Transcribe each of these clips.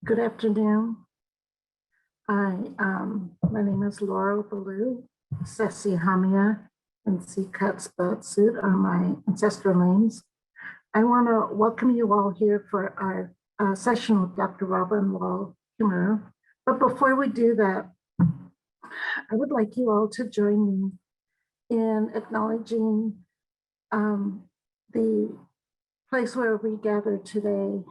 Good afternoon. My name is Laurel Ballou. Sessi Hamia and Seacut Spout Suit are my ancestral names. I want to welcome you all here for our session with Dr. Wall Kimmerer. But before we do that, I would like you all to join me in acknowledging the place where we gather today.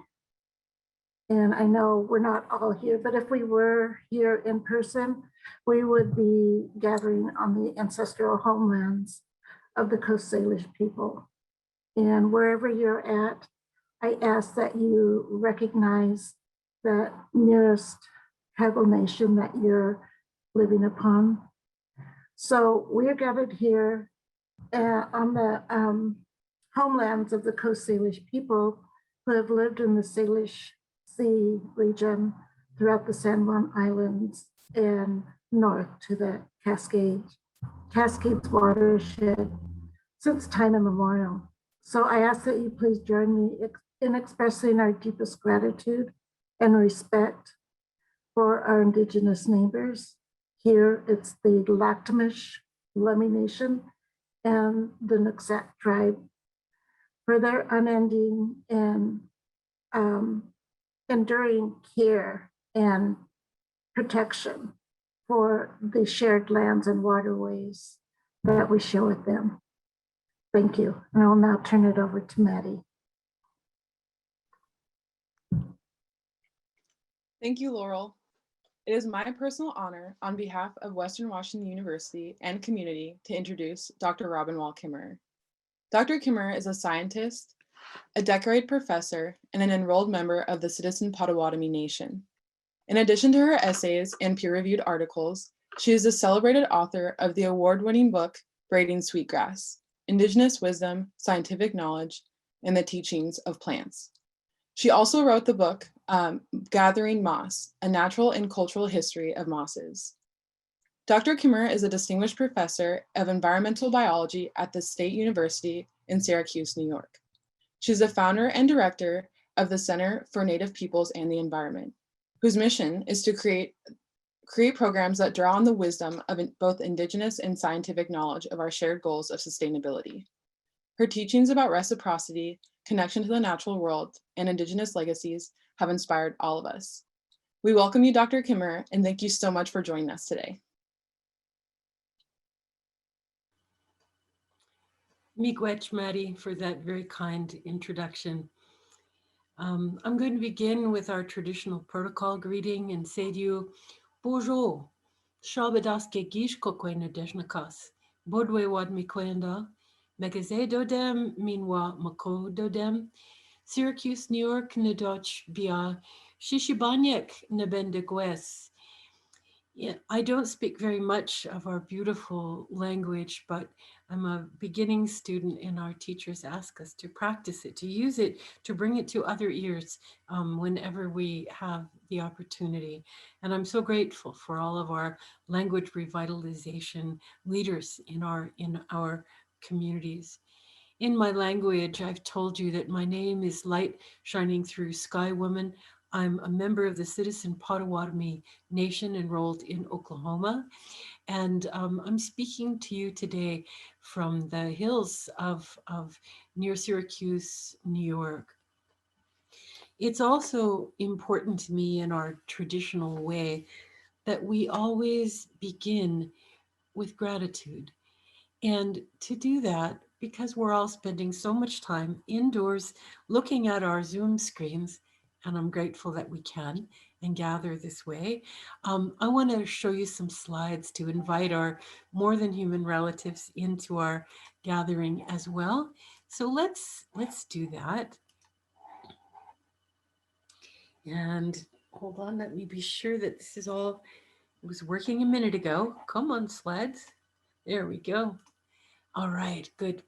And I know we're not all here, but if we were here in person, we would be gathering on the ancestral homelands of the Coast Salish people. And wherever you're at, I ask that you recognize that nearest tribal nation that you're living upon. So we're gathered here on the homelands of the Coast Salish people who have lived in the Salish Sea region throughout the San Juan Islands and north to the Cascades watershed since time immemorial. So I ask that you please join me in expressing our deepest gratitude and respect for our Indigenous neighbors. Here it's the Lactamish Lummi Nation and the Nooksack tribe for their unending and enduring care and protection for the shared lands and waterways that we share with them. Thank you. And I will now turn it over to Maddie. Thank you, Laurel. It is my personal honor on behalf of Western Washington University and community to introduce Dr. Wall Kimmerer. Dr. Kimmerer is a scientist, a decorated professor, and an enrolled member of the Citizen Potawatomi Nation. In addition to her essays and peer-reviewed articles, she is a celebrated author of the award-winning book, Braiding Sweetgrass, Indigenous Wisdom, Scientific Knowledge, and the Teachings of Plants. She also wrote the book, Gathering Moss, A Natural and Cultural History of Mosses. Dr. Kimmerer is a distinguished professor of environmental biology at the State University in Syracuse, New York. She's the founder and director of the Center for Native Peoples and the Environment, whose mission is to create programs that draw on the wisdom of both Indigenous and scientific knowledge of our shared goals of sustainability. Her teachings about reciprocity, connection to the natural world, and Indigenous legacies have inspired all of us. We welcome you, Dr. Kimmerer, and thank you so much for joining us today. Miigwech, Maddie, for that very kind introduction. I'm going to begin with our traditional protocol greeting and say to you, Bonjour, Shabadaske Gish Kokwena Deshnakas, Bodwe Wad Mikwenda, Megaze Dodem, Minwa Mako Dodem, Syracuse, New York, Nadoch Bia, Shishibanyek Nabendegwes. Yeah, I don't speak very much of our beautiful language, but I'm a beginning student and our teachers ask us to practice it, to use it, to bring it to other ears whenever we have the opportunity. And I'm so grateful for all of our language revitalization leaders in our communities. In my language, I've told you that my name is Light Shining Through Sky Woman. I'm a member of the Citizen Potawatomi Nation enrolled in Oklahoma. And I'm speaking to you today from the hills of near Syracuse, New York. It's also important to me in our traditional way that we always begin with gratitude. And to do that, because we're all spending so much time indoors looking at our Zoom screens, and I'm grateful that we can and gather this way. I want to show you some slides to invite our more than human relatives into our gathering as well. So let's do that. And hold on, let me be sure that this is all, it was working a minute ago. Come on, slides. There we go. All right, good.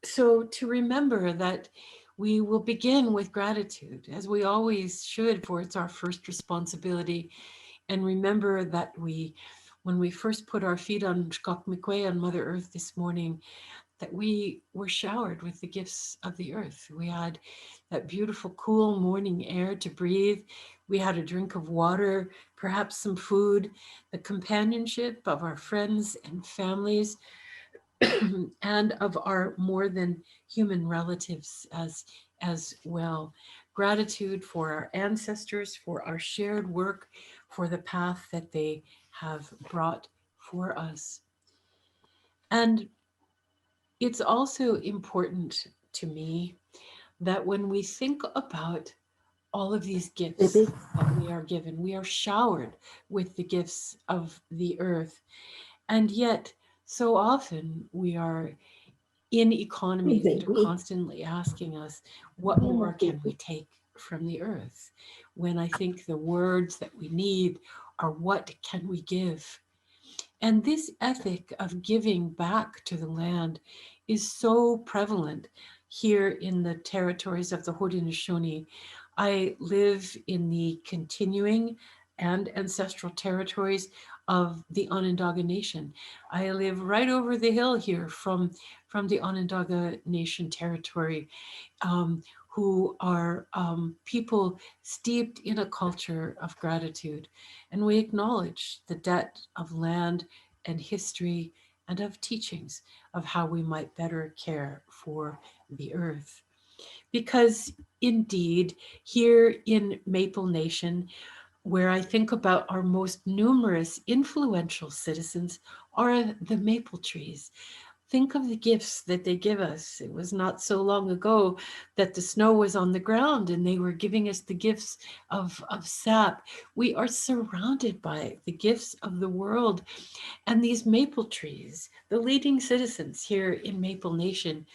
So to remember that we will begin with gratitude, as we always should, for it's our first responsibility. And remember that when we first put our feet on Shkok Mikwe, on Mother Earth this morning, that we were showered with the gifts of the earth. We had that beautiful, cool morning air to breathe. We had a drink of water, perhaps some food, the companionship of our friends and families, and of our more than human relatives as well. Gratitude for our ancestors, for our shared work, for the path that they have brought for us. And it's also important to me that when we think about all of these gifts Baby. that we are given, we are showered with the gifts of the earth. And yet, so often we are in economies that are Baby. constantly asking us, what more can we take from the earth? When I think the words that we need are, what can we give? And this ethic of giving back to the land is so prevalent here in the territories of the Haudenosaunee. I live in the continuing and ancestral territories of the Onondaga Nation. I live right over the hill here from the Onondaga Nation territory, who are people steeped in a culture of gratitude. And we acknowledge the debt of land and history and of teachings of how we might better care for the earth. Because indeed, here in Maple Nation, where I think about our most numerous influential citizens, are the maple trees. Think of the gifts that they give us. It was not so long ago that the snow was on the ground and they were giving us the gifts of sap. We are surrounded by the gifts of the world. And these maple trees, the leading citizens here in Maple Nation,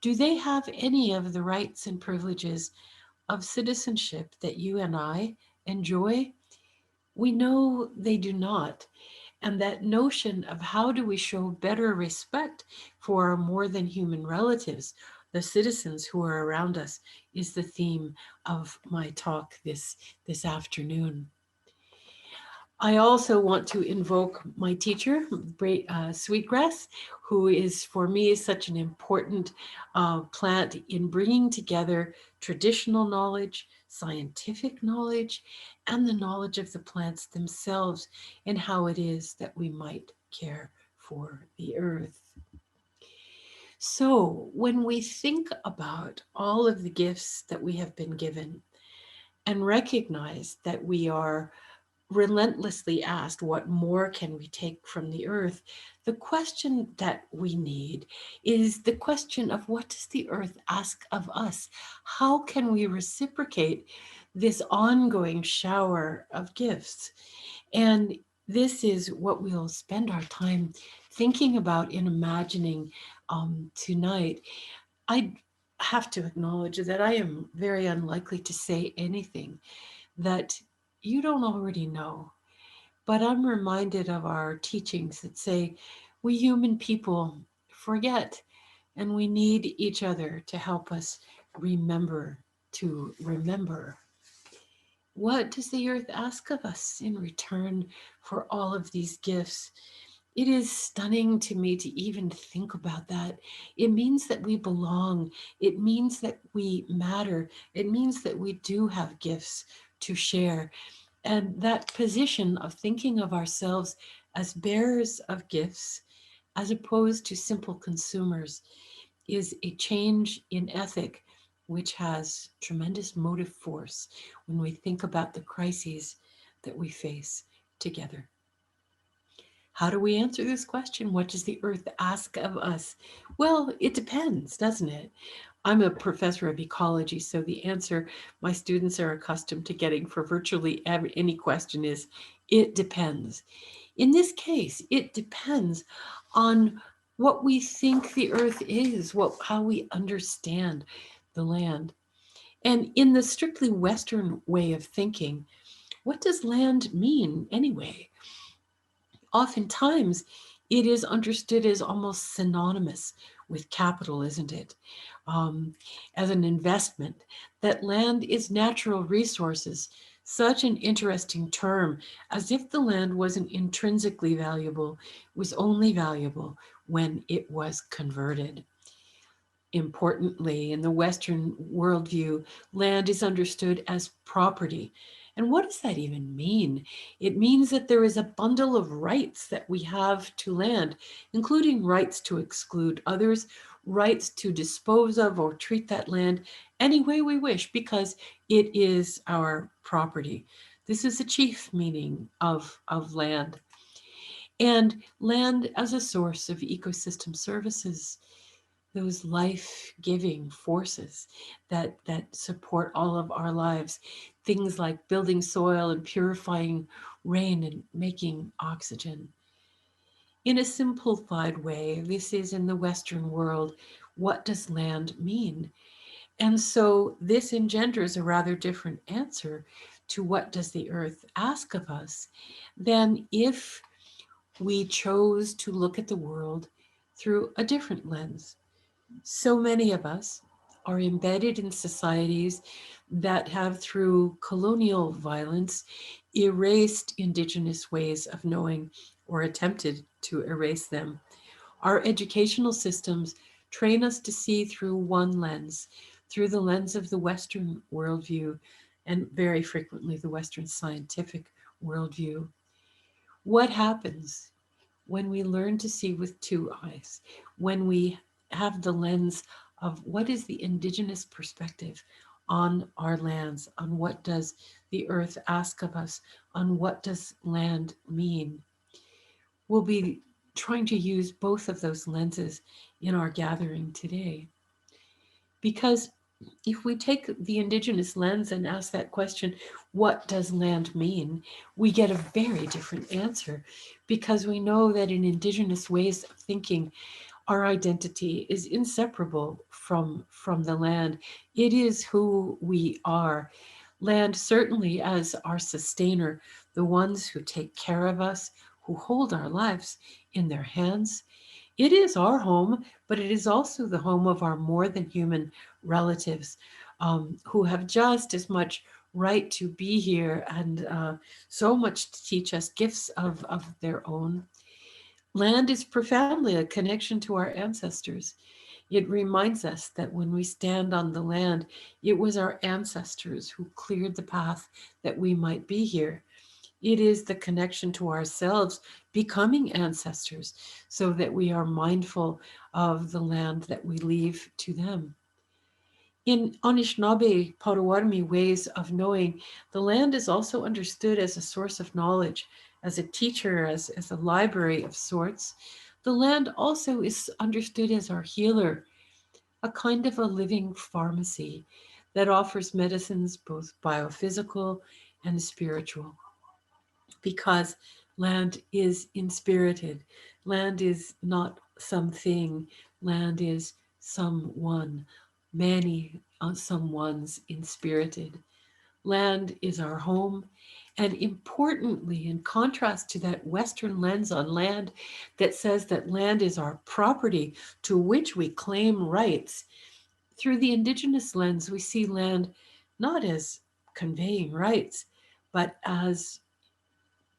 do they have any of the rights and privileges of citizenship that you and I enjoy? We know they do not. And that notion of how do we show better respect for our more than human relatives, the citizens who are around us, is the theme of my talk this afternoon. I also want to invoke my teacher, Sweetgrass, who is for me such an important plant in bringing together traditional knowledge, scientific knowledge, and the knowledge of the plants themselves and how it is that we might care for the earth. So when we think about all of the gifts that we have been given and recognize that we are relentlessly asked, what more can we take from the earth? The question that we need is the question of, what does the earth ask of us? How can we reciprocate this ongoing shower of gifts? And this is what we'll spend our time thinking about and imagining tonight. I have to acknowledge that I am very unlikely to say anything that you don't already know. But I'm reminded of our teachings that say we human people forget and we need each other to help us remember to remember. What does the earth ask of us in return for all of these gifts? It is stunning to me to even think about that. It means that we belong. It means that we matter. It means that we do have gifts to share. And that position of thinking of ourselves as bearers of gifts, as opposed to simple consumers, is a change in ethic, which has tremendous motive force when we think about the crises that we face together. How do we answer this question? What does the earth ask of us? Well, it depends, doesn't it? I'm a professor of ecology, so the answer my students are accustomed to getting for virtually any question is, it depends. In this case, it depends on what we think the earth is, how we understand the land. And in the strictly Western way of thinking, what does land mean anyway? Oftentimes, it is understood as almost synonymous with capital, isn't it? As an investment, that land is natural resources, such an interesting term, as if the land wasn't intrinsically valuable, was only valuable when it was converted. Importantly, in the Western worldview, land is understood as property. And what does that even mean? It means that there is a bundle of rights that we have to land, including rights to exclude others, rights to dispose of or treat that land any way we wish, because it is our property. This is the chief meaning of land. And land as a source of ecosystem services, those life-giving forces that support all of our lives, things like building soil and purifying rain and making oxygen. In a simplified way, this is in the Western world, what does land mean? And so this engenders a rather different answer to what does the earth ask of us than if we chose to look at the world through a different lens. So many of us are embedded in societies that have, through colonial violence, erased Indigenous ways of knowing or attempted to erase them. Our educational systems train us to see through one lens, through the lens of the Western worldview, and very frequently the Western scientific worldview. What happens when we learn to see with two eyes, when we have the lens of what is the Indigenous perspective on our lands, on what does the earth ask of us, on what does land mean? We'll be trying to use both of those lenses in our gathering today. Because if we take the Indigenous lens and ask that question, what does land mean? We get a very different answer, because we know that in Indigenous ways of thinking, our identity is inseparable from the land. It is who we are. Land certainly as our sustainer, the ones who take care of us, who hold our lives in their hands. It is our home, but it is also the home of our more than human relatives, who have just as much right to be here and so much to teach us gifts of their own. Land is profoundly a connection to our ancestors. It reminds us that when we stand on the land, it was our ancestors who cleared the path that we might be here. It is the connection to ourselves becoming ancestors so that we are mindful of the land that we leave to them. In Anishinaabe Potawatomi ways of knowing, the land is also understood as a source of knowledge, as a teacher, as a library of sorts. The land also is understood as our healer, a kind of a living pharmacy that offers medicines both biophysical and spiritual, because land is inspirited. Land is not something, land is someone, many someones inspirited. Land is our home. And importantly, in contrast to that Western lens on land that says that land is our property to which we claim rights, through the Indigenous lens, we see land not as conveying rights, but as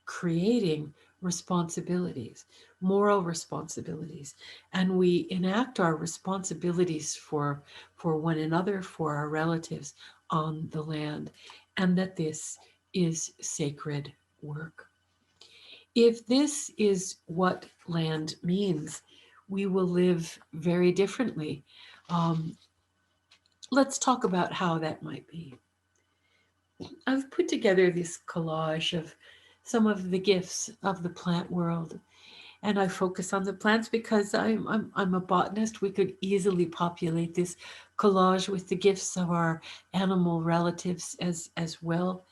creating responsibilities, moral responsibilities, and we enact our responsibilities for one another, for our relatives on the land, and that this is sacred work. If this is what land means, we will live very differently. Um, let's talk about how that might be. I've put together this collage of some of the gifts of the plant world, and I focus on the plants because I'm a botanist. We could easily populate this collage with the gifts of our animal relatives as well.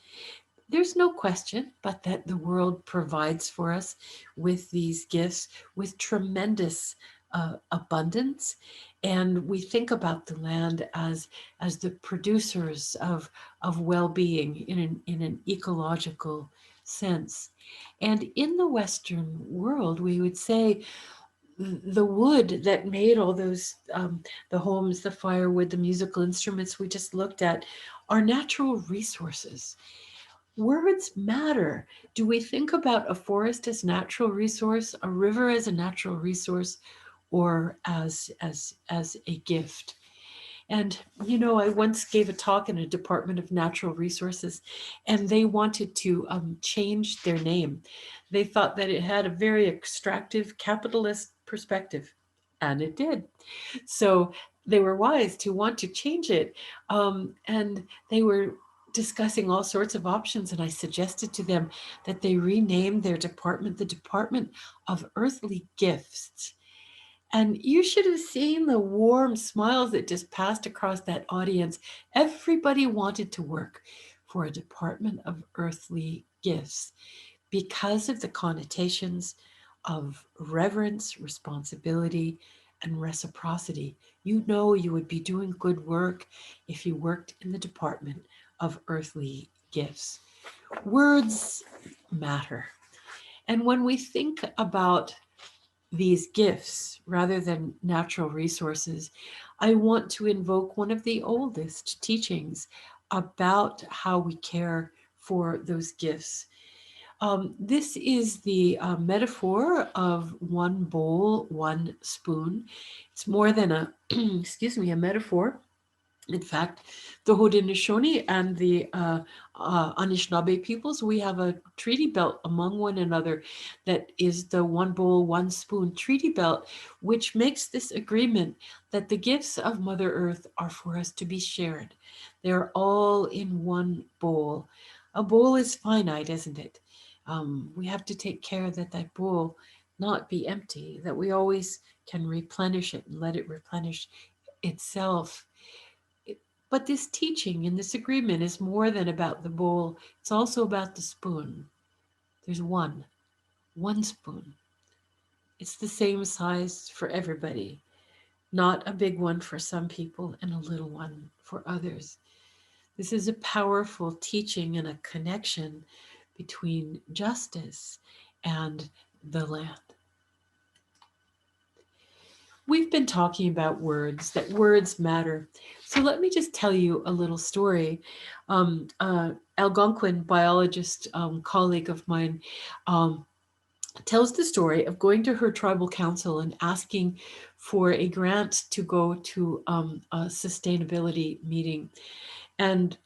There's no question but that the world provides for us with these gifts with tremendous abundance. And we think about the land as the producers of well-being in an ecological sense. And in the Western world, we would say the wood that made all those, the homes, the firewood, the musical instruments we just looked at, are natural resources. Words matter. Do we think about a forest as natural resource, a river as a natural resource, or as a gift. And, you know, I once gave a talk in a Department of Natural Resources, and they wanted to change their name. They thought that it had a very extractive capitalist perspective, and it did. So they were wise to want to change it. And they were discussing all sorts of options. And I suggested to them that they rename their department the Department of Earthly Gifts. And you should have seen the warm smiles that just passed across that audience. Everybody wanted to work for a Department of Earthly Gifts because of the connotations of reverence, responsibility, and reciprocity. You know you would be doing good work if you worked in the Department of Earthly Gifts. Words matter. And when we think about these gifts rather than natural resources, I want to invoke one of the oldest teachings about how we care for those gifts. This is the metaphor of one bowl, one spoon. It's more than a, excuse me, a metaphor. In fact, the Haudenosaunee and the Anishinaabe peoples, we have a treaty belt among one another that is the one bowl, one spoon treaty belt, which makes this agreement that the gifts of Mother Earth are for us to be shared. They're all in one bowl. A bowl is finite, isn't it? We have to take care that that bowl not be empty, that we always can replenish it and let it replenish itself. But this teaching and this agreement is more than about the bowl. It's also about the spoon. There's one spoon. It's the same size for everybody, not a big one for some people and a little one for others. This is a powerful teaching and a connection between justice and the land. We've been talking about words, that words matter. So let me just tell you a little story. Algonquin biologist colleague of mine tells the story of going to her tribal council and asking for a grant to go to a sustainability meeting. And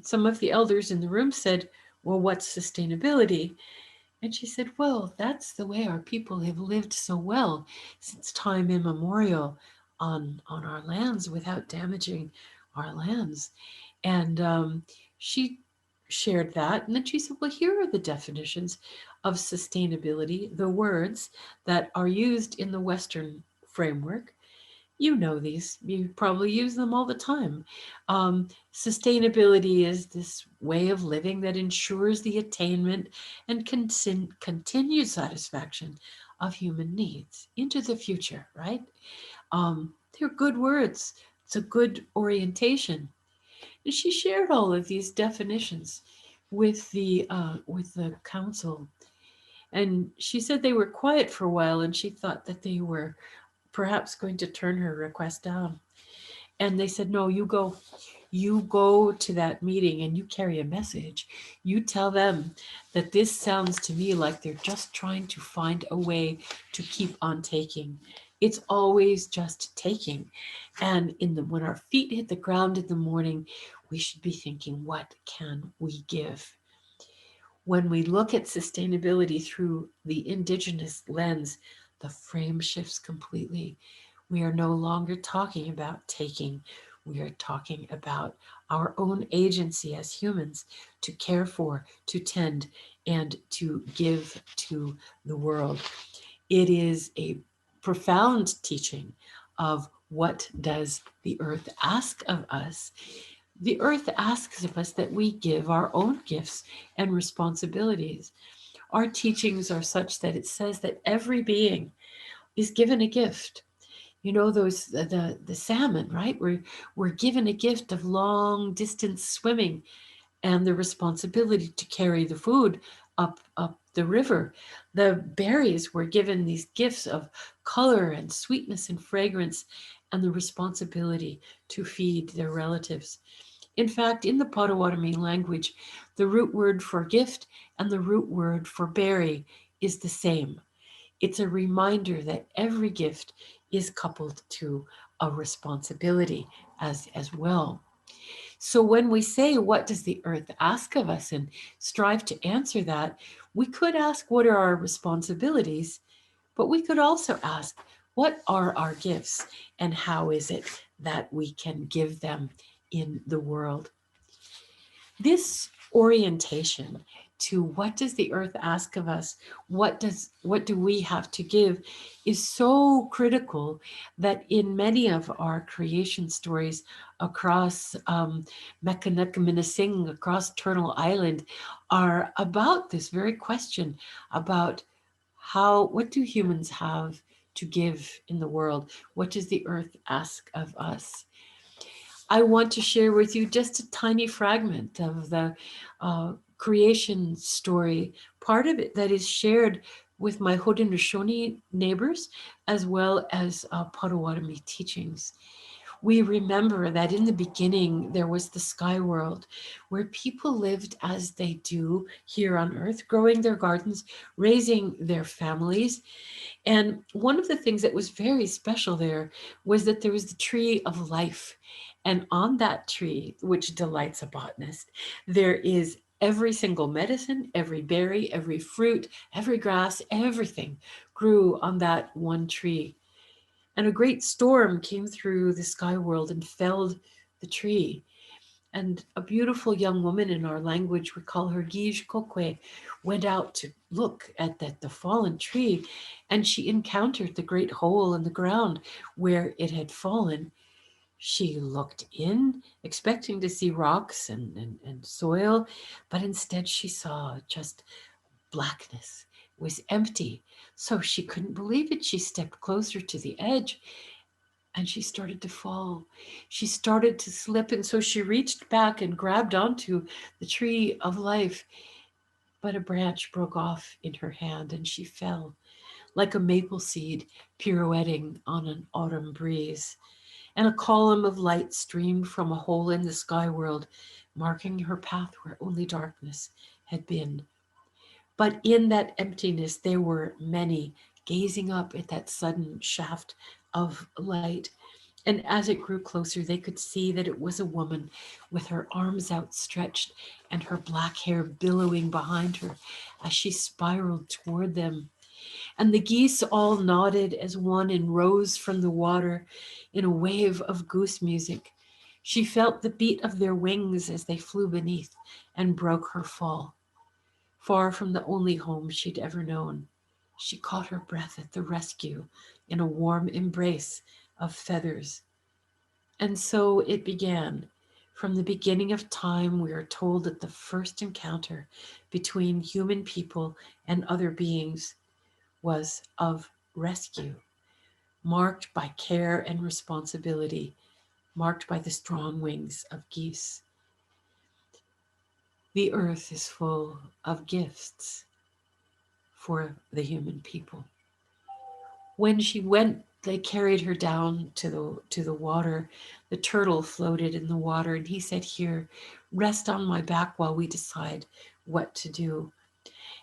some of the elders in the room said, well, what's sustainability? And she said, well, that's the way our people have lived so well since time immemorial on our lands without damaging our lands. And she shared that. And then she said, well, here are the definitions of sustainability, the words that are used in the Western framework. You know these, you probably use them all the time. Sustainability is this way of living that ensures the attainment and continued satisfaction of human needs into the future, right? They're good words. It's a good orientation. And she shared all of these definitions with the council. And she said they were quiet for a while, and she thought that they were perhaps going to turn her request down. And they said, no, you go to that meeting and you carry a message. You tell them that this sounds to me like they're just trying to find a way to keep on taking. It's always just taking. And when our feet hit the ground in the morning, we should be thinking, what can we give? When we look at sustainability through the Indigenous lens, the frame shifts completely. We are no longer talking about taking. We are talking about our own agency as humans to care for, to tend, and to give to the world. It is a profound teaching of what does the earth ask of us. The earth asks of us that we give our own gifts and responsibilities. Our teachings are such that it says that every being is given a gift. You know, those the salmon, right? We're given a gift of long distance swimming and the responsibility to carry the food up the river. The berries were given these gifts of color and sweetness and fragrance and the responsibility to feed their relatives. In fact, in the Potawatomi language, the root word for gift and the root word for berry is the same. It's a reminder that every gift is coupled to a responsibility as well. So when we say, what does the earth ask of us, and strive to answer that, we could ask, what are our responsibilities? But we could also ask, what are our gifts, and how is it that we can give them in the world? This orientation to what does the earth ask of us, what do we have to give, is so critical that in many of our creation stories across Mekanakamina across Turtle Island, are about this very question about what do humans have to give in the world? What does the earth ask of us? I want to share with you just a tiny fragment of the creation story, part of it that is shared with my Haudenosaunee neighbors, as well as Potawatomi teachings. We remember that in the beginning, there was the sky world where people lived as they do here on earth, growing their gardens, raising their families. And one of the things that was very special there was that there was the tree of life. And on that tree, which delights a botanist, there is every single medicine, every berry, every fruit, every grass, everything grew on that one tree. And a great storm came through the sky world and felled the tree. And a beautiful young woman, in our language, we call her Gij Kokwe, went out to look at the fallen tree, and she encountered the great hole in the ground where it had fallen. She looked in, expecting to see rocks and soil, but instead she saw just blackness. It was empty. So she couldn't believe it. She stepped closer to the edge and she started to fall. She started to slip. And so she reached back and grabbed onto the tree of life. But a branch broke off in her hand and she fell like a maple seed pirouetting on an autumn breeze. And a column of light streamed from a hole in the sky world, marking her path where only darkness had been. But in that emptiness, there were many gazing up at that sudden shaft of light. And as it grew closer, they could see that it was a woman with her arms outstretched and her black hair billowing behind her as she spiraled toward them. And the geese all nodded as one and rose from the water in a wave of goose music. She felt the beat of their wings as they flew beneath and broke her fall. Far from the only home she'd ever known, she caught her breath at the rescue in a warm embrace of feathers. And so it began. From the beginning of time, we are told that the first encounter between human people and other beings was of rescue, marked by care and responsibility, marked by the strong wings of geese. The earth is full of gifts for the human people. When she went, they carried her down to the water. The turtle floated in the water, and he said, "Here, rest on my back while we decide what to do."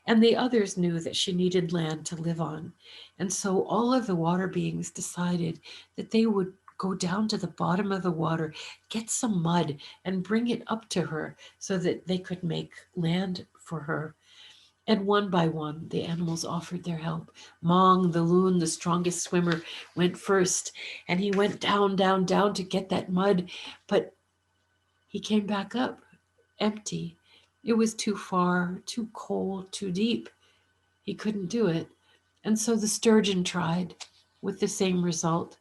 And the others knew that she needed land to live on. And so all of the water beings decided that they would go down to the bottom of the water, get some mud, and bring it up to her so that they could make land for her. And one by one, the animals offered their help. Mong, the loon, the strongest swimmer, went first, and he went down, down, down to get that mud, but he came back up empty. It was too far, too cold, too deep. He couldn't do it. And so the sturgeon tried with the same result,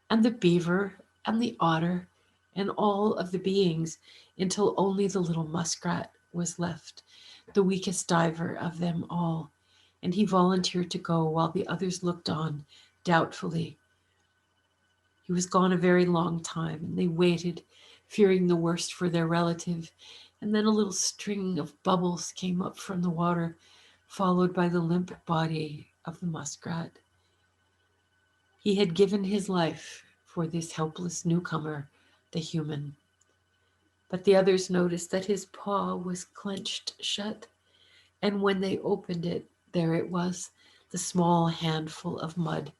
and the beaver and the otter and all of the beings, until only the little muskrat was left, the weakest diver of them all. And he volunteered to go while the others looked on doubtfully. He was gone a very long time, and they waited, fearing the worst for their relative. And then a little string of bubbles came up from the water, followed by the limp body of the muskrat. He had given his life for this helpless newcomer, the human. But the others noticed that his paw was clenched shut, and when they opened it, there it was, the small handful of mud.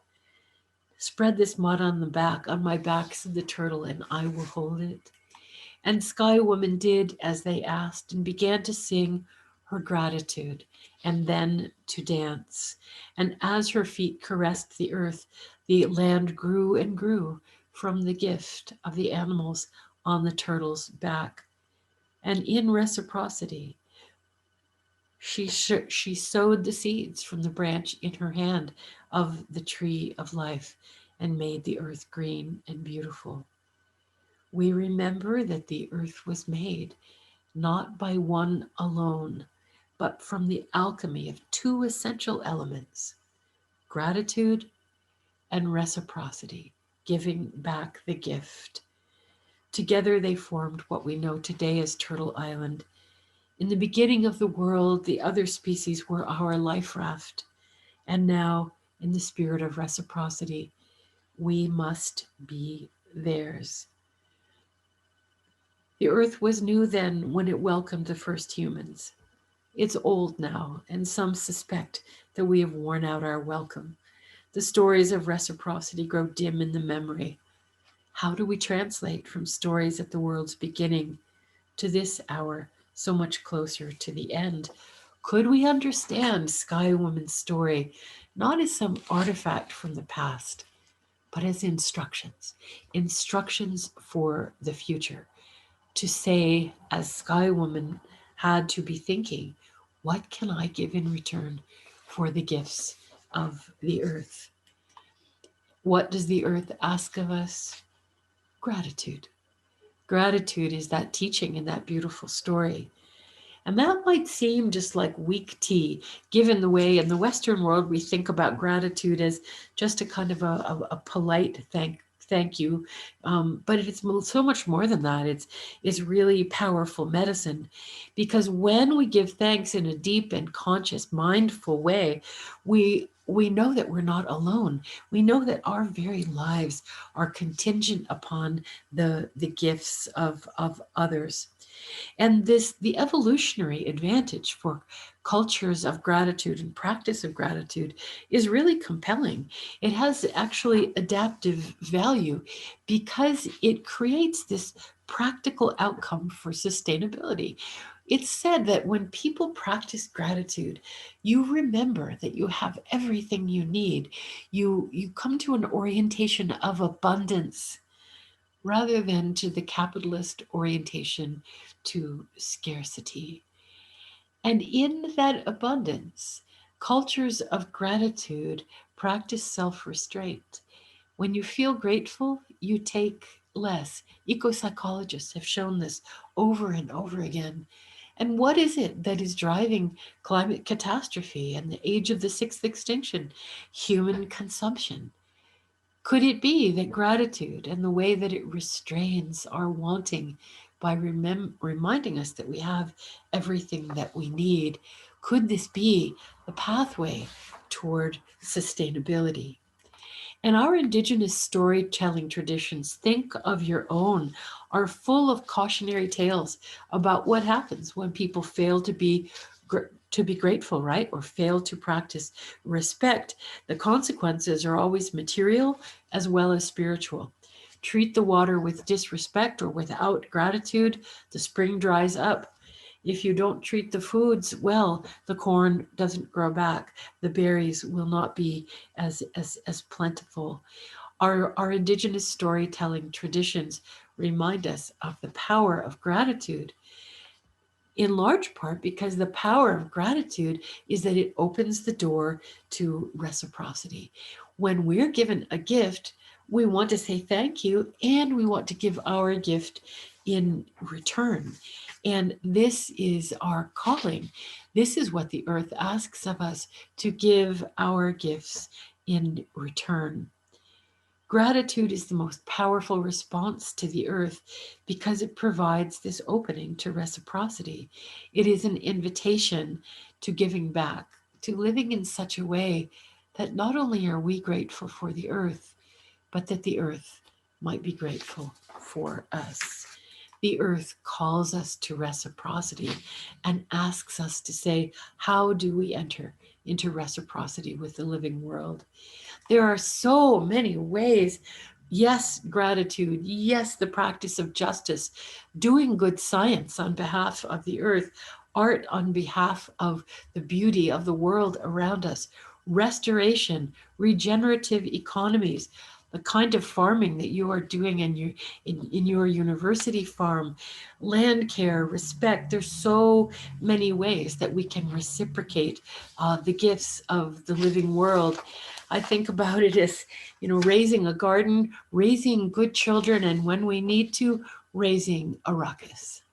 Spread this mud on the back, on my back, said the turtle, and I will hold it. And Sky Woman did as they asked and began to sing her gratitude and then to dance. And as her feet caressed the earth, the land grew and grew from the gift of the animals on the turtle's back. And in reciprocity, she sowed the seeds from the branch in her hand of the tree of life and made the earth green and beautiful. We remember that the earth was made not by one alone, but from the alchemy of two essential elements, gratitude and reciprocity, giving back the gift. Together they formed what we know today as Turtle Island. In the beginning of the world, the other species were our life raft. And now, in the spirit of reciprocity, we must be theirs. The earth was new then when it welcomed the first humans. It's old now, and some suspect that we have worn out our welcome. The stories of reciprocity grow dim in the memory. How do we translate from stories at the world's beginning to this hour, so much closer to the end? Could we understand Sky Woman's story not as some artifact from the past, but as instructions, instructions for the future? To say, as Sky Woman had to be thinking, what can I give in return for the gifts of the earth? What does the earth ask of us? Gratitude. Gratitude is that teaching in that beautiful story. And that might seem just like weak tea, given the way in the Western world we think about gratitude as just a kind of a polite thank you. But it's so much more than that. It's really powerful medicine, because when we give thanks in a deep and conscious, mindful way, we know that we're not alone. We know that our very lives are contingent upon the gifts of others. And the evolutionary advantage for cultures of gratitude and practice of gratitude is really compelling. It has actually adaptive value because it creates this practical outcome for sustainability. It's said that when people practice gratitude, you remember that you have everything you need. You come to an orientation of abundance rather than to the capitalist orientation to scarcity. And in that abundance, cultures of gratitude practice self restraint. When you feel grateful, you take less. Eco psychologists have shown this over and over again. And what is it that is driving climate catastrophe and the age of the sixth extinction? Human consumption. Could it be that gratitude and the way that it restrains our wanting by reminding us that we have everything that we need? Could this be the pathway toward sustainability? And our Indigenous storytelling traditions, think of your own, are full of cautionary tales about what happens when people fail to be grateful, right? Or fail to practice respect. The consequences are always material as well as spiritual. Treat the water with disrespect or without gratitude, the spring dries up. If you don't treat the foods well, the corn doesn't grow back. The berries will not be as plentiful. Our Indigenous storytelling traditions remind us of the power of gratitude, in large part because the power of gratitude is that it opens the door to reciprocity. When we're given a gift, we want to say thank you, and we want to give our gift in return. And this is our calling. This is what the earth asks of us, to give our gifts in return. Gratitude is the most powerful response to the earth because it provides this opening to reciprocity. It is an invitation to giving back, to living in such a way that not only are we grateful for the earth, but that the earth might be grateful for us. The earth calls us to reciprocity and asks us to say, how do we enter into reciprocity with the living world? There are so many ways. Yes, gratitude. Yes, the practice of justice, doing good science on behalf of the earth, art on behalf of the beauty of the world around us, restoration, regenerative economies, the kind of farming that you are doing in your university farm, land care, respect. There's so many ways that we can reciprocate the gifts of the living world. I think about it as, raising a garden, raising good children, and when we need to, raising a ruckus.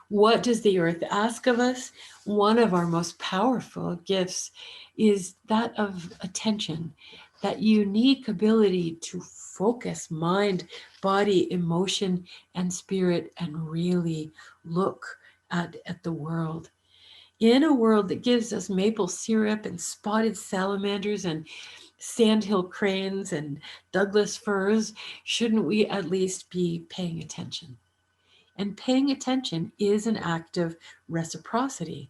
What does the earth ask of us? One of our most powerful gifts is that of attention, that unique ability to focus mind, body, emotion, and spirit, and really look at the world. In a world that gives us maple syrup and spotted salamanders and sandhill cranes and Douglas firs, shouldn't we at least be paying attention? And paying attention is an act of reciprocity.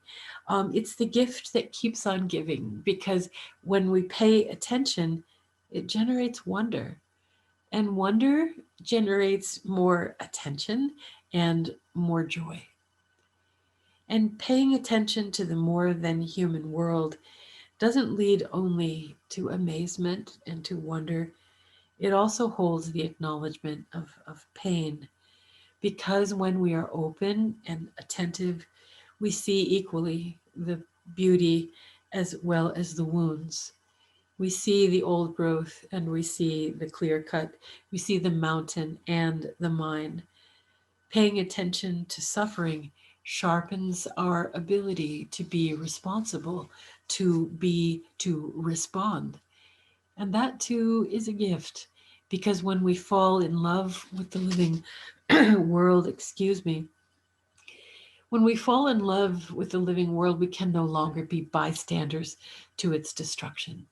It's the gift that keeps on giving, because when we pay attention, it generates wonder. And wonder generates more attention and more joy. And paying attention to the more than human world doesn't lead only to amazement and to wonder. It also holds the acknowledgement of pain, because when we are open and attentive, we see equally the beauty as well as the wounds. We see the old growth and we see the clear cut. We see the mountain and the mine. Paying attention to suffering sharpens our ability to be responsible, to respond. And that too is a gift, because when we fall in love with the living world, when we fall in love with the living world, we can no longer be bystanders to its destruction.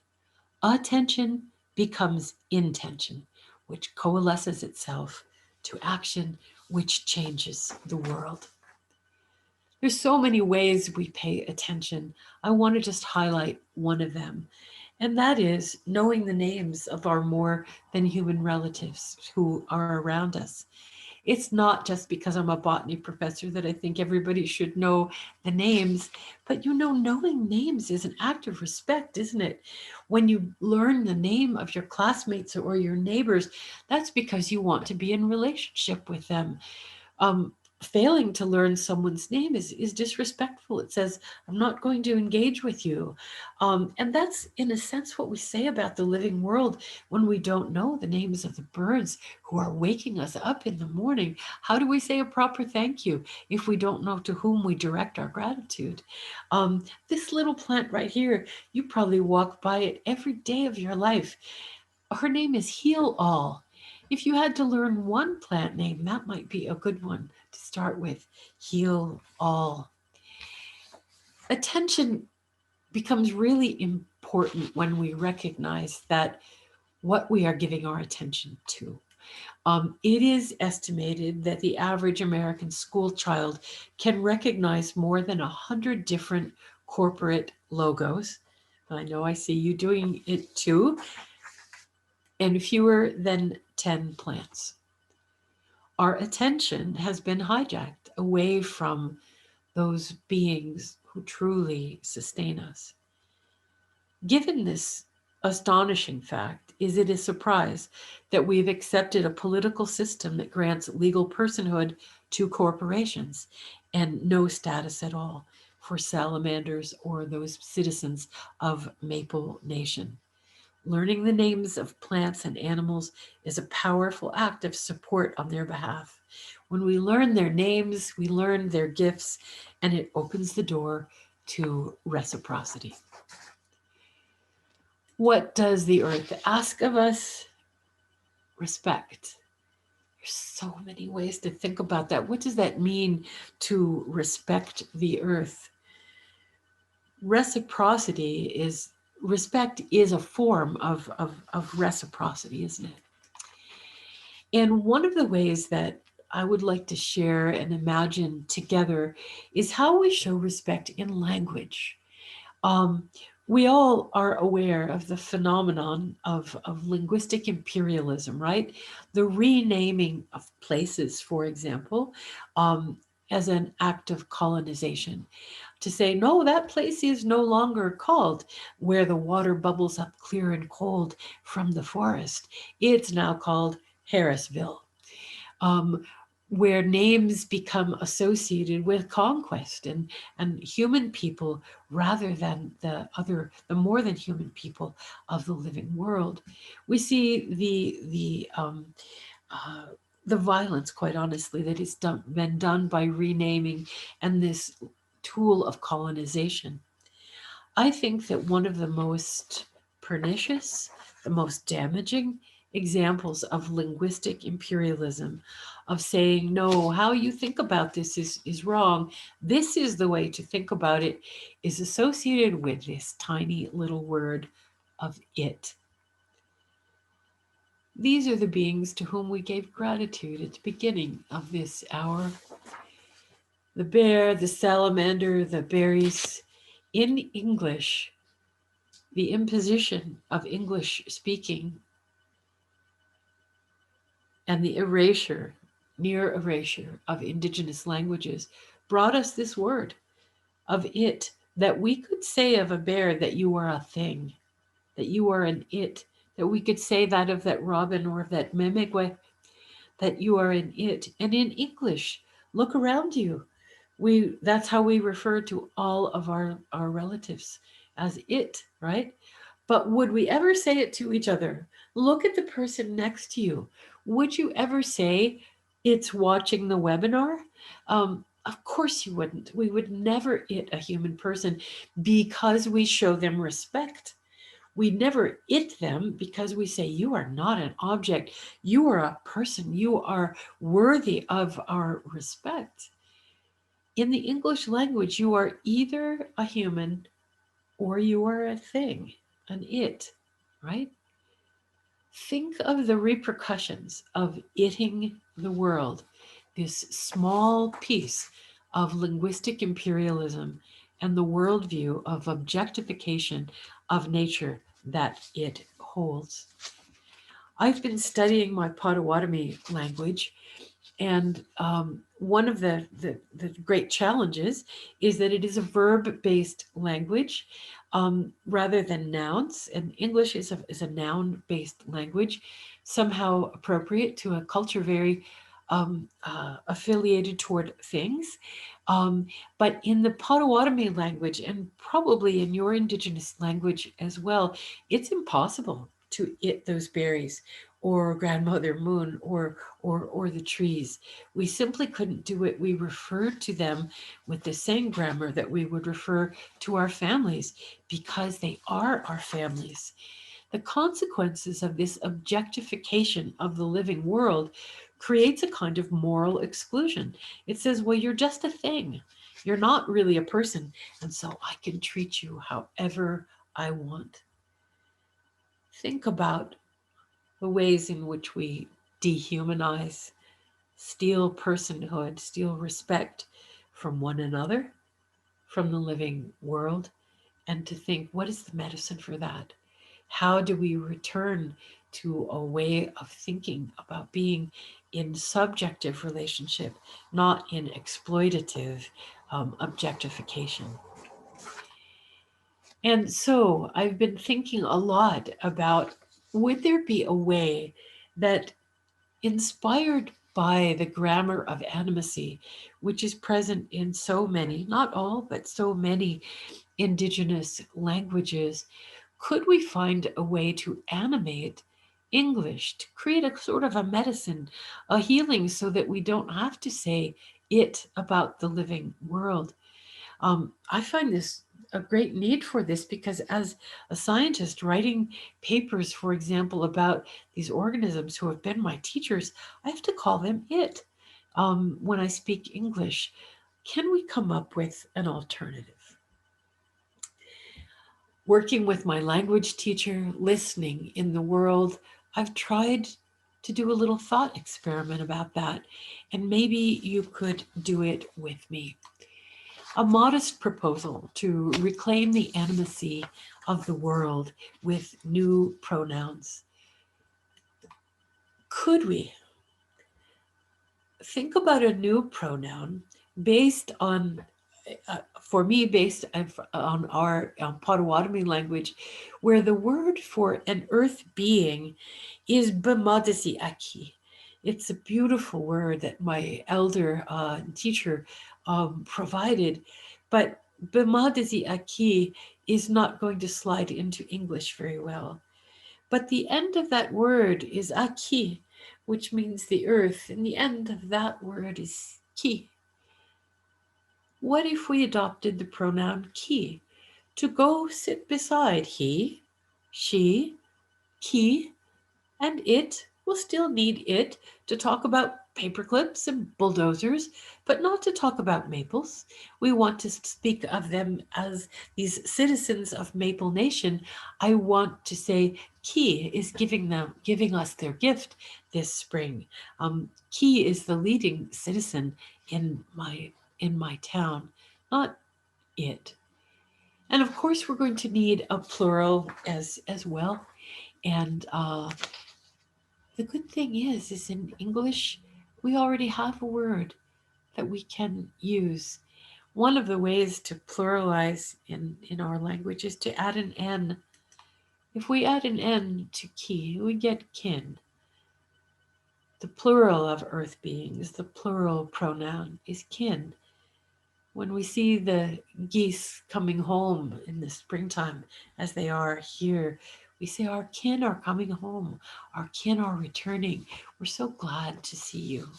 Attention becomes intention, which coalesces itself to action, which changes the world. There's so many ways we pay attention. I want to just highlight one of them, and that is knowing the names of our more than human relatives who are around us. It's not just because I'm a botany professor that I think everybody should know the names, but knowing names is an act of respect, isn't it? When you learn the name of your classmates or your neighbors, that's because you want to be in relationship with them. Failing to learn someone's name is disrespectful. It says, I'm not going to engage with you. And that's, in a sense, what we say about the living world when we don't know the names of the birds who are waking us up in the morning. How do we say a proper thank you if we don't know to whom we direct our gratitude? This little plant right here, you probably walk by it every day of your life. Her name is Heal All. If you had to learn one plant name, that might be a good one to start with. Heal All. Attention becomes really important when we recognize that what we are giving our attention to. It is estimated that the average American school child can recognize more than 100 different corporate logos. I know I see you doing it too. And fewer than 10 plants. Our attention has been hijacked away from those beings who truly sustain us. Given this astonishing fact, is it a surprise that we've accepted a political system that grants legal personhood to corporations and no status at all for salamanders or those citizens of Maple Nation? Learning the names of plants and animals is a powerful act of support on their behalf. When we learn their names, we learn their gifts, and it opens the door to reciprocity. What does the earth ask of us? Respect. There's so many ways to think about that. What does that mean to respect the earth? Respect is a form of reciprocity, isn't it? And one of the ways that I would like to share and imagine together is how we show respect in language. We all are aware of the phenomenon of linguistic imperialism, right? The renaming of places, for example, as an act of colonization. To say, no, that place is no longer called where the water bubbles up clear and cold from the forest. It's now called Harrisville. Where names become associated with conquest and human people rather than the more than human people of the living world. We see the violence, quite honestly, that has been done by renaming and this tool of colonization. I think that one of the most pernicious, the most damaging examples of linguistic imperialism, of saying, no, how you think about this is wrong. This is the way to think about it, is associated with this tiny little word of it. These are the beings to whom we gave gratitude at the beginning of this hour. The bear, the salamander, the berries. In English, the imposition of English speaking and the erasure, near erasure of Indigenous languages brought us this word of it, that we could say of a bear that you are a thing, that you are an it, that we could say that of that robin or of that memegwe, that you are an it. And in English, look around you. That's how we refer to all of our relatives, as it, right? But would we ever say it to each other? Look at the person next to you. Would you ever say it's watching the webinar? Of course you wouldn't. We would never it a human person because we show them respect. We never it them because we say, you are not an object. You are a person. You are worthy of our respect. In the English language, you are either a human or you are a thing, an it, right? Think of the repercussions of itting the world, this small piece of linguistic imperialism and the worldview of objectification of nature that it holds. I've been studying my Potawatomi language, and one of the great challenges is that it is a verb-based language rather than nouns. And English is a noun-based language, somehow appropriate to a culture very affiliated toward things. But in the Potawatomi language, and probably in your Indigenous language as well, it's impossible to it those berries or grandmother moon or the trees. We simply couldn't do it. We referred to them with the same grammar that we would refer to our families because they are our families. The consequences of this objectification of the living world creates a kind of moral exclusion. It says, well, you're just a thing. You're not really a person. And so I can treat you however I want. Think about the ways in which we dehumanize, steal personhood, steal respect from one another, from the living world, and to think, what is the medicine for that? How do we return to a way of thinking about being in subjective relationship, not in exploitative objectification? And so I've been thinking a lot about, would there be a way that, inspired by the grammar of animacy, which is present in so many, not all, but so many Indigenous languages, could we find a way to animate English, to create a sort of a medicine, a healing, so that we don't have to say it about the living world? I find this a great need for this because as a scientist writing papers, for example, about these organisms who have been my teachers, I have to call them it when I speak English. Can we come up with an alternative? Working with my language teacher, listening in the world, I've tried to do a little thought experiment about that, and maybe you could do it with me. A modest proposal to reclaim the animacy of the world with new pronouns. Could we think about a new pronoun based on, for me, based on our Potawatomi language, where the word for an earth being is B'madisi Aki. It's a beautiful word that my elder teacher provided, but B'madisi Aki is not going to slide into English very well. But the end of that word is Aki, which means the earth, and the end of that word is ki. What if we adopted the pronoun ki to go sit beside he, she, ki, and it? Will still need it to talk about paperclips and bulldozers, but not to talk about maples. We want to speak of them as these citizens of Maple Nation. I want to say Ki is giving us their gift this spring. Ki is the leading citizen in my town, not it. And of course, we're going to need a plural as well. And the good thing is in English, we already have a word that we can use. One of the ways to pluralize in our language is to add an N. If we add an N to ki, we get kin. The plural of earth beings, the plural pronoun is kin. When we see the geese coming home in the springtime, as they are here, we say our kin are coming home, our kin are returning. We're so glad to see you.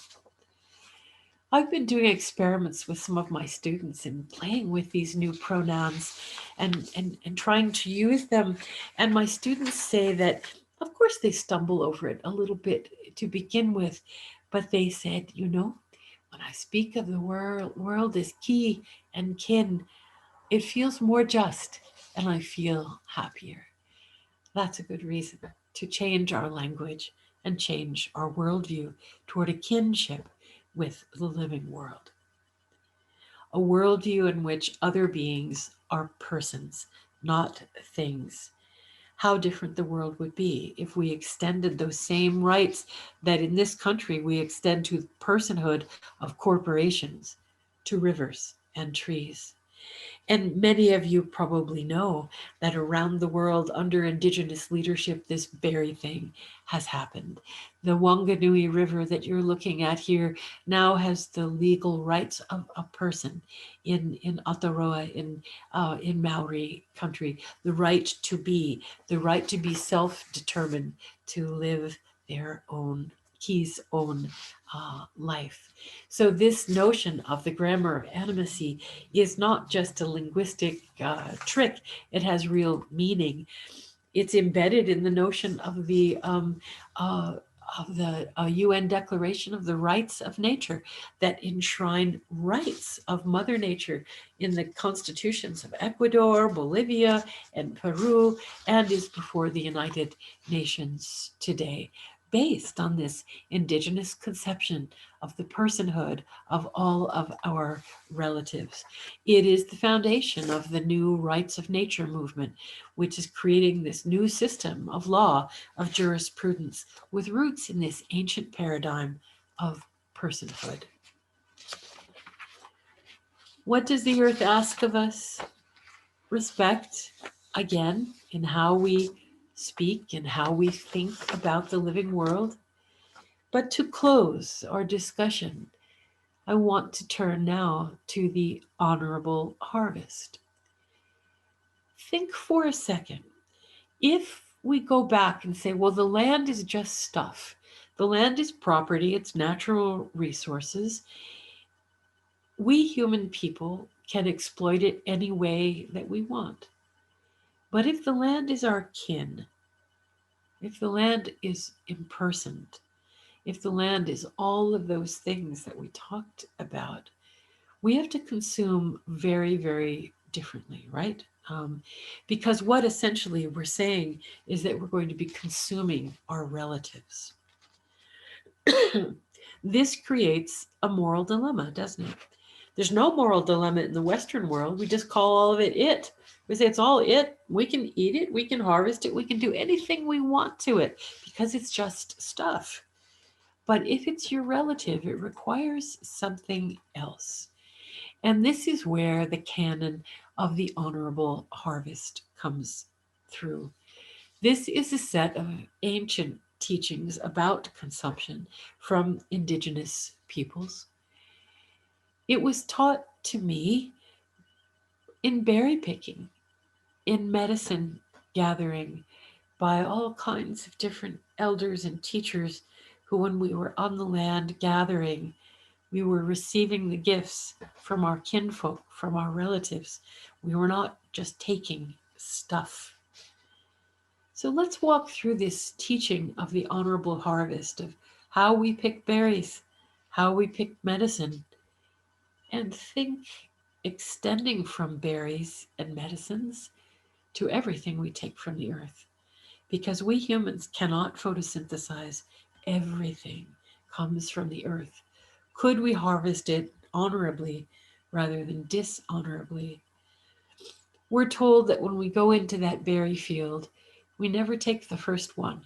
I've been doing experiments with some of my students and playing with these new pronouns and trying to use them. And my students say that, of course, they stumble over it a little bit to begin with, but they said, when I speak of the world as ki and kin, it feels more just and I feel happier. That's a good reason to change our language and change our worldview toward a kinship with the living world. A worldview in which other beings are persons, not things. How different the world would be if we extended those same rights that in this country we extend to the personhood of corporations, to rivers and trees. And many of you probably know that around the world under Indigenous leadership, this very thing has happened. The Wanganui River that you're looking at here now has the legal rights of a person in Aotearoa, in Maori country, the right to be self-determined, to live their own Ki's own life. So this notion of the grammar of animacy is not just a linguistic trick. It has real meaning. It's embedded in the notion of the UN Declaration of the Rights of Nature that enshrine rights of Mother Nature in the constitutions of Ecuador, Bolivia, and Peru, and is before the United Nations today, based on this Indigenous conception of the personhood of all of our relatives. It is the foundation of the new Rights of Nature movement, which is creating this new system of law, of jurisprudence, with roots in this ancient paradigm of personhood. What does the earth ask of us? Respect, again, in how we speak and how we think about the living world. But to close our discussion, I want to turn now to the honorable harvest. Think for a second. If we go back and say, well, the land is just stuff. The land is property, it's natural resources. We human people can exploit it any way that we want. But if the land is our kin, if the land is impersoned, if the land is all of those things that we talked about, we have to consume very, very differently, right? Because what essentially we're saying is that we're going to be consuming our relatives. This creates a moral dilemma, doesn't it? There's no moral dilemma in the Western world. We just call all of it it. We say it's all it. We can eat it. We can harvest it. We can do anything we want to it because it's just stuff. But if it's your relative, it requires something else. And this is where the canon of the honorable harvest comes through. This is a set of ancient teachings about consumption from Indigenous peoples. It was taught to me in berry picking, in medicine gathering, by all kinds of different elders and teachers who, when we were on the land gathering, we were receiving the gifts from our kinfolk, from our relatives. We were not just taking stuff. So let's walk through this teaching of the honorable harvest, of how we pick berries, how we pick medicine, and think extending from berries and medicines to everything we take from the earth. Because we humans cannot photosynthesize. Everything comes from the earth. Could we harvest it honorably rather than dishonorably? We're told that when we go into that berry field, we never take the first one.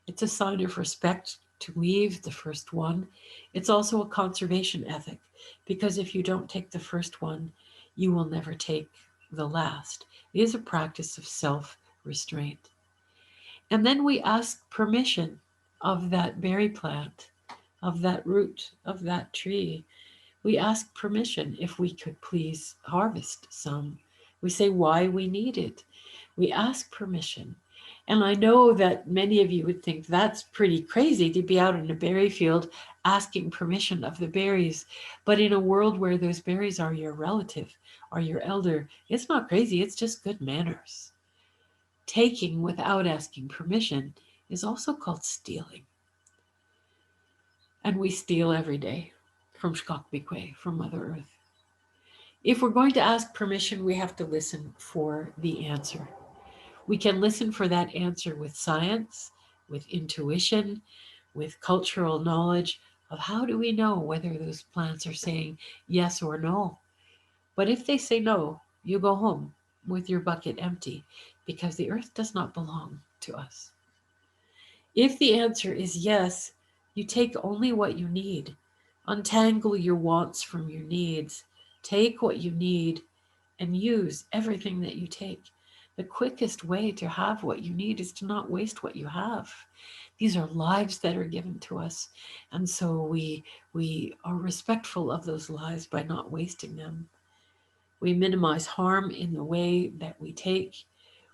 It's a sign of respect to leave the first one. It's also a conservation ethic, because if you don't take the first one, you will never take the last. It is a practice of self-restraint. And then we ask permission of that berry plant, of that root, of that tree. We ask permission if we could please harvest some. We say why we need it. We ask permission. And I know that many of you would think that's pretty crazy to be out in a berry field asking permission of the berries. But in a world where those berries are your relative, are your elder, it's not crazy, it's just good manners. Taking without asking permission is also called stealing. And we steal every day from Shkakbikwe, from Mother Earth. If we're going to ask permission, we have to listen for the answer. We can listen for that answer with science, with intuition, with cultural knowledge of how do we know whether those plants are saying yes or no. But if they say no, you go home with your bucket empty, because the earth does not belong to us. If the answer is yes, you take only what you need. Untangle your wants from your needs. Take what you need and use everything that you take. The quickest way to have what you need is to not waste what you have. These are lives that are given to us. And so we are respectful of those lives by not wasting them. We minimize harm in the way that we take.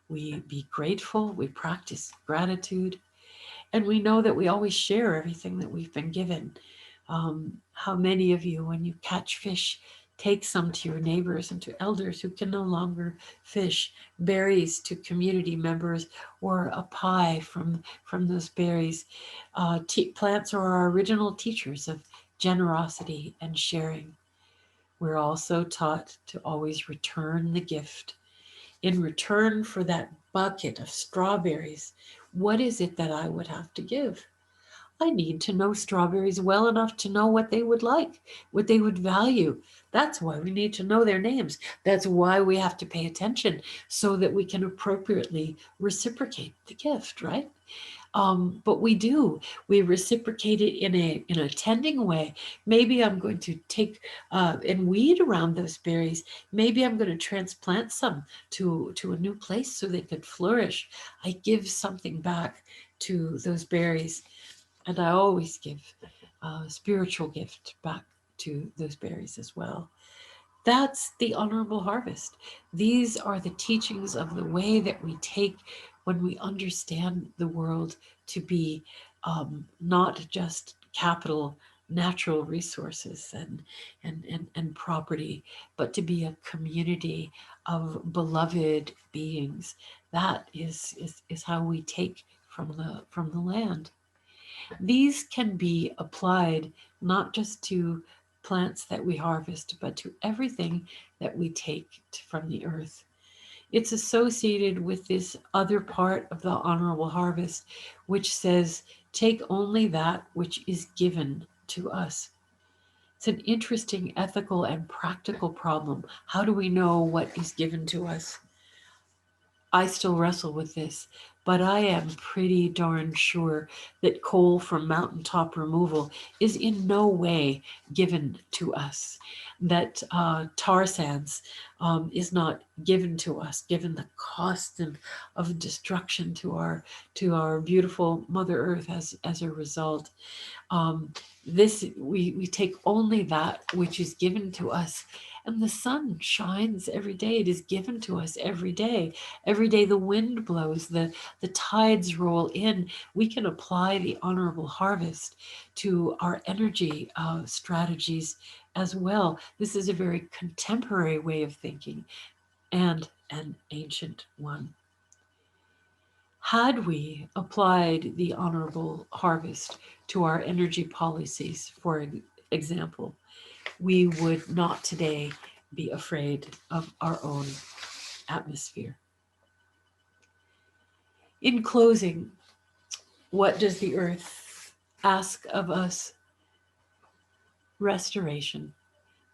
We be grateful. We practice gratitude. And we know that we always share everything that we've been given. How many of you, when you catch fish, take some to your neighbors and to elders who can no longer fish, berries to community members, or a pie from those berries. Plants are our original teachers of generosity and sharing. We're also taught to always return the gift. In return for that bucket of strawberries, what is it that I would have to give? I need to know strawberries well enough to know what they would like, what they would value. That's why we need to know their names. That's why we have to pay attention so that we can appropriately reciprocate the gift, right? But we reciprocate it in a tending way. Maybe I'm going to take and weed around those berries. Maybe I'm going to transplant some to a new place so they could flourish. I give something back to those berries. And I always give a spiritual gift back to those berries as well. That's the honorable harvest. These are the teachings of the way that we take when we understand the world to be not just capital, natural resources and property, but to be a community of beloved beings. That is how we take from the land. These can be applied not just to plants that we harvest, but to everything that we take from the earth. It's associated with this other part of the honorable harvest, which says, take only that which is given to us. It's an interesting ethical and practical problem. How do we know what is given to us? I still wrestle with this, but I am pretty darn sure that coal from mountaintop removal is in no way given to us. That tar sands is not given to us, given the cost of destruction to our beautiful Mother Earth as a result. We take only that which is given to us, and the sun shines every day. It is given to us every day. Every day the wind blows, the tides roll in. We can apply the honorable harvest to our energy strategies as well. This is a very contemporary way of thinking and an ancient one. Had we applied the honorable harvest to our energy policies, for example, we would not today be afraid of our own atmosphere. In closing, what does the earth ask of us? Restoration,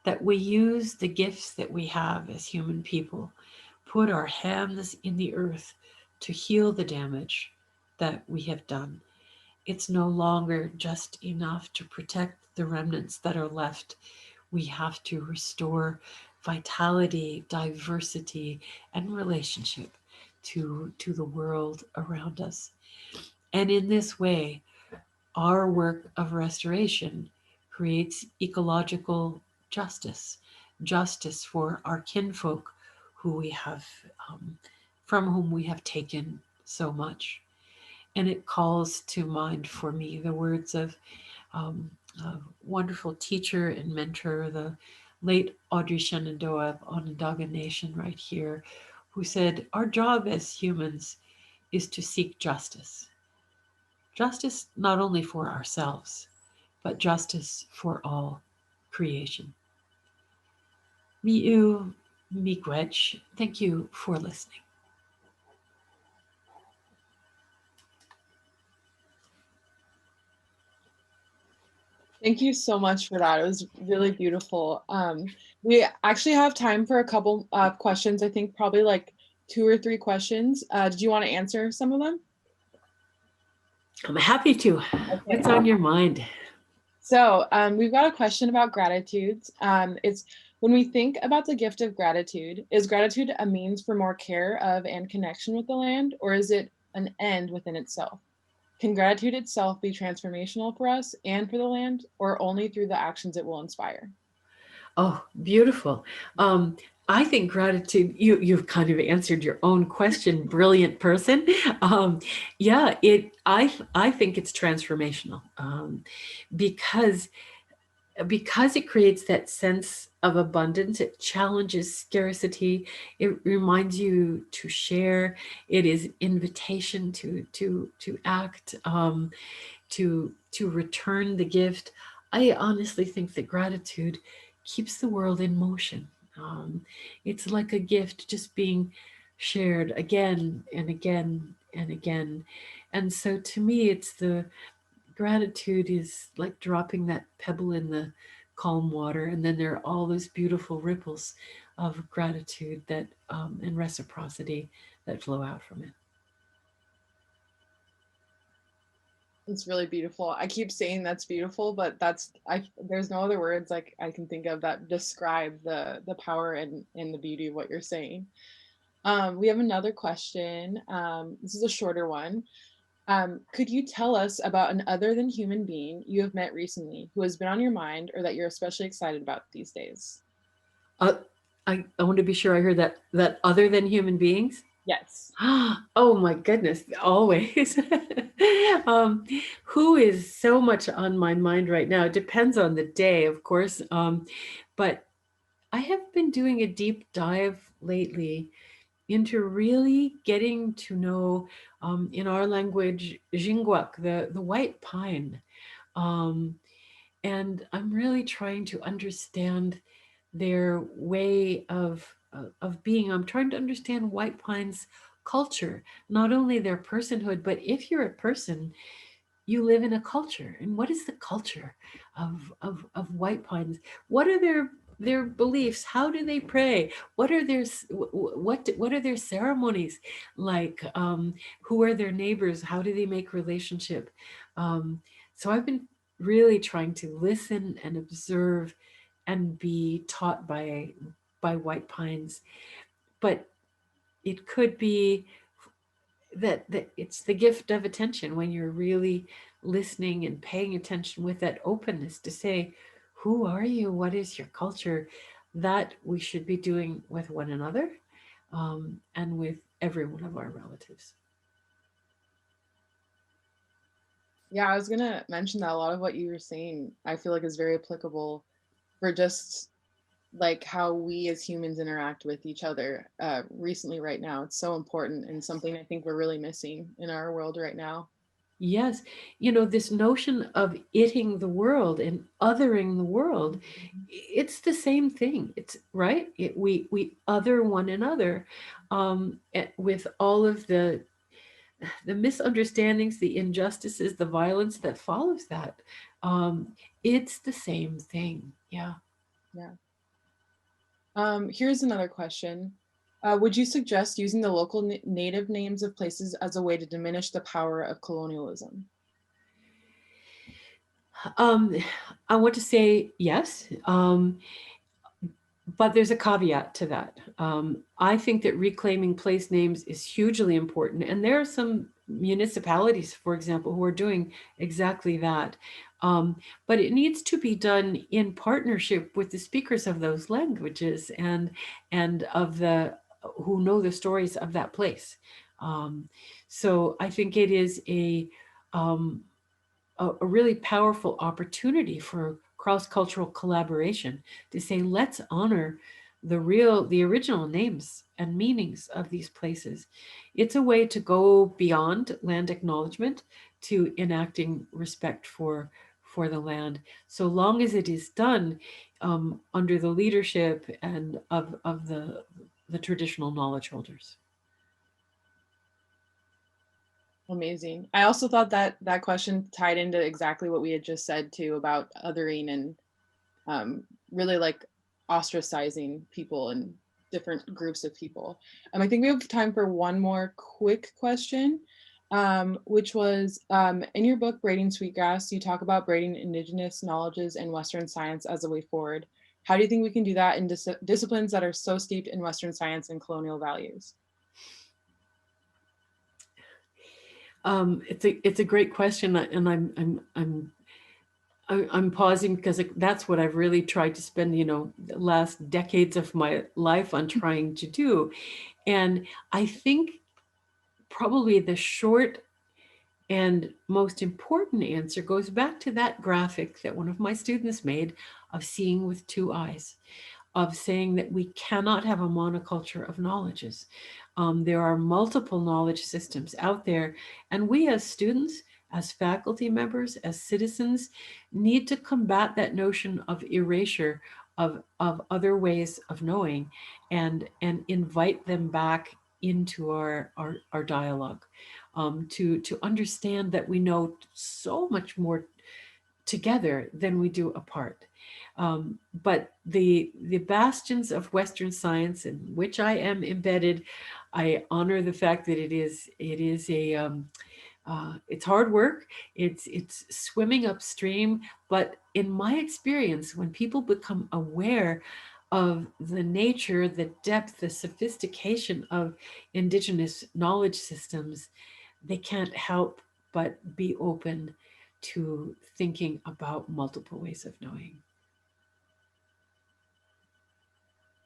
that we use the gifts that we have as human people, put our hands in the earth to heal the damage that we have done. It's no longer just enough to protect the remnants that are left. We have to restore vitality, diversity, and relationship to the world around us. And in this way, our work of restoration creates ecological justice, justice for our kinfolk who we have, from whom we have taken so much. And it calls to mind for me the words of a wonderful teacher and mentor, the late Audrey Shenandoah of Onondaga Nation right here, who said, our job as humans is to seek justice. Justice not only for ourselves, but justice for all creation. Mi'u, miigwech, thank you for listening. Thank you so much for that. It was really beautiful. We actually have time for a couple questions. I think probably like 2 or 3 questions. Did you want to answer some of them? I'm happy to. Okay. What's on your mind? So we've got a question about gratitudes. It's when we think about the gift of gratitude, is gratitude a means for more care of and connection with the land, or is it an end within itself? Can gratitude itself be transformational for us and for the land, or only through the actions it will inspire? Oh, beautiful. I think gratitude, you've kind of answered your own question, brilliant person. Yeah, I think it's transformational because it creates that sense of abundance. It challenges scarcity. It reminds you to share. It is invitation to act, to return the gift. I honestly think that gratitude keeps the world in motion. It's like a gift just being shared again and again and again. And so to me, it's the gratitude is like dropping that pebble in the calm water, and then there are all those beautiful ripples of gratitude that and reciprocity that flow out from it. It's really beautiful. I keep saying that's beautiful, but there's no other words like I can think of that describe the power and the beauty of what you're saying. We have another question. This is a shorter one. Could you tell us about an other than human being you have met recently who has been on your mind or that you're especially excited about these days? I want to be sure I heard that other than human beings. Yes. Oh my goodness, always. Who is so much on my mind right now? It depends on the day, of course. But I have been doing a deep dive lately into really getting to know, in our language, Jingwak, the white pine. And I'm really trying to understand their way of being. I'm trying to understand white pine's culture, not only their personhood, but if you're a person, you live in a culture. And what is the culture of White Pines? What are their beliefs? How do they pray? What are what are their ceremonies like? Who are their neighbors? How do they make relationship? So I've been really trying to listen and observe and be taught by White Pines. But it could be that it's the gift of attention when you're really listening and paying attention with that openness to say, who are you? What is your culture? That we should be doing with one another, and with every one of our relatives. Yeah, I was gonna mention that a lot of what you were saying, I feel like is very applicable for just like how we as humans interact with each other recently right now. It's so important and something I think we're really missing in our world right now. Yes, this notion of itting the world and othering the world, it's the same thing. It's right. We other one another, with all of the misunderstandings, the injustices, the violence that follows that. It's the same thing. Yeah. Yeah. Here's another question. Would you suggest using the local native names of places as a way to diminish the power of colonialism? Um, I want to say yes. But there's a caveat to that. I think that reclaiming place names is hugely important. And there are some municipalities, for example, who are doing exactly that. But it needs to be done in partnership with the speakers of those languages and of the who know the stories of that place. So I think it is um, a really powerful opportunity for cross-cultural collaboration to say, let's honor the original names and meanings of these places. It's a way to go beyond land acknowledgement to enacting respect for the land, so long as it is done under the leadership and of the traditional knowledge holders. Amazing. I also thought that that question tied into exactly what we had just said too about othering and really like ostracizing people and different groups of people. I think we have time for one more quick question, which was in your book, Braiding Sweetgrass, you talk about braiding Indigenous knowledges and Western science as a way forward. How do you think we can do that in disciplines that are so steeped in Western science and colonial values? It's a great question, and I'm pausing because that's what I've really tried to spend, the last decades of my life on trying to do. And I think probably the short and most important answer goes back to that graphic that one of my students made of seeing with two eyes, of saying that we cannot have a monoculture of knowledges. There are multiple knowledge systems out there, and we as students, as faculty members, as citizens, need to combat that notion of erasure of other ways of knowing and invite them back into our dialogue, to understand that we know so much more together than we do apart. But the bastions of Western science in which I am embedded, I honor the fact that it is it's hard work. It's swimming upstream. But in my experience, when people become aware of the nature, the depth, the sophistication of Indigenous knowledge systems, they can't help but be open to thinking about multiple ways of knowing.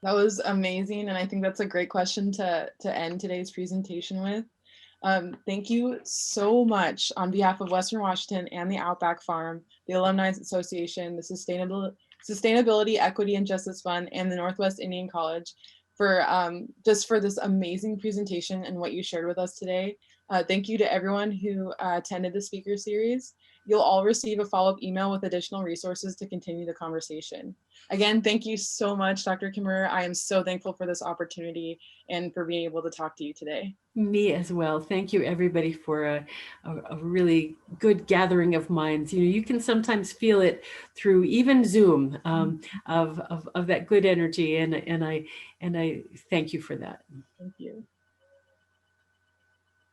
That was amazing. And I think that's a great question to end today's presentation with. Thank you so much on behalf of Western Washington and the Outback Farm, the Alumni Association, the Sustainability, Equity, and Justice Fund, and the Northwest Indian College for just for this amazing presentation and what you shared with us today. Thank you to everyone who attended the speaker series. You'll all receive a follow-up email with additional resources to continue the conversation. Again, thank you so much, Dr. Kimmerer. I am so thankful for this opportunity and for being able to talk to you today. Me as well. Thank you, everybody, for a really good gathering of minds. You know, you can sometimes feel it through even Zoom, of that good energy, and I thank you for that. Thank you.